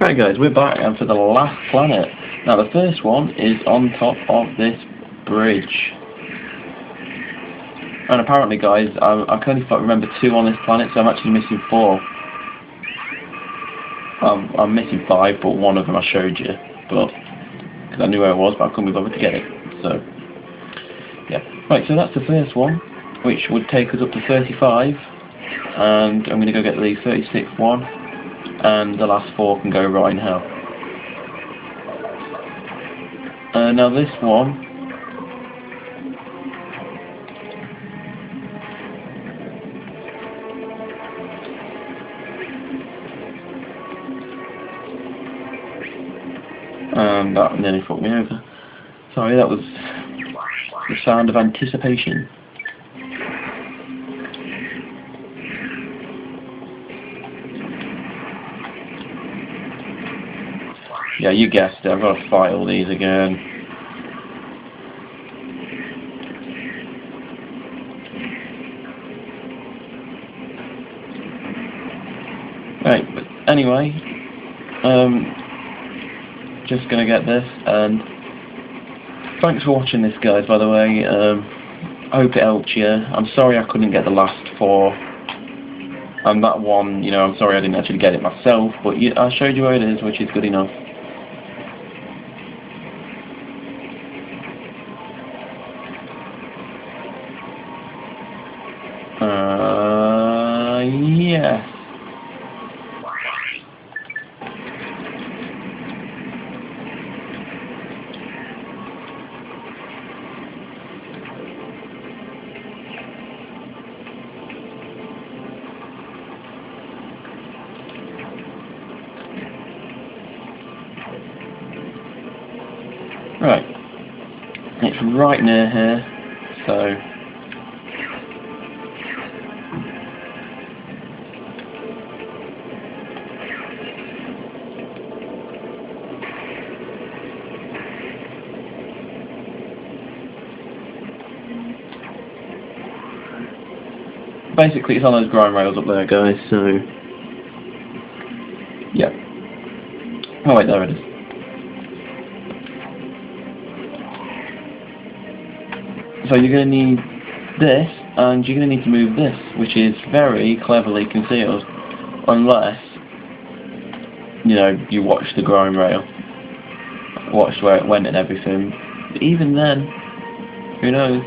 Right guys, we're back and for the last planet. Now the first one is on top of this bridge. And apparently guys, I can only remember 2 on this planet, so I'm actually missing 4. I'm missing 5, but one of them I showed you. But because I knew where it was, but I couldn't be bothered to get it. So yeah. Right, so that's the first one, which would take us up to 35. And I'm going to go get the 36th one, and the last 4 can go right in hell. Now this one, and that nearly fucked me over. Sorry, that was the sound of anticipation. Yeah, you guessed it, I've got to fight all these again. Right, but anyway, just gonna get this, and thanks for watching this guys, by the way. I hope it helped you. I'm sorry I couldn't get the last 4. And that one, you know, I'm sorry I didn't actually get it myself, but I showed you where it is, which is good enough. Yes. Right. It's right near here, so basically it's on those grind rails up there guys, so yeah. Oh wait, there it is. So you're going to need this, and you're going to need to move this, which is very cleverly concealed, unless, you know, you watch the grind rail, watched where it went and everything. But even then, who knows?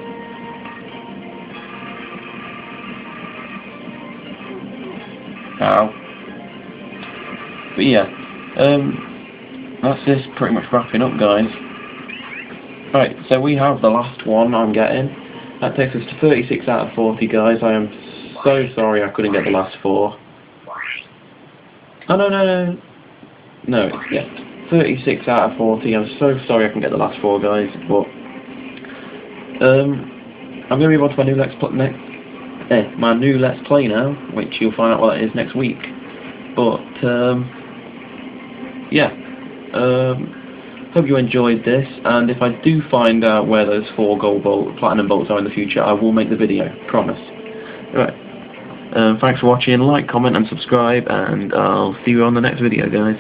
Ow. But yeah, that's this pretty much wrapping up guys. Right, so we have the last one I'm getting. That takes us to 36 out of 40 guys. I am so sorry I couldn't get the last 4. Oh no, yeah, 36 out of 40. I'm so sorry I couldn't get the last 4 guys, but I'm going to move on to my new Let's Play now, which you'll find out what that is next week. But yeah, hope you enjoyed this, and if I do find out where those 4 platinum bolts are in the future, I will make the video, promise. Alright, thanks for watching, like, comment and subscribe, and I'll see you on the next video guys.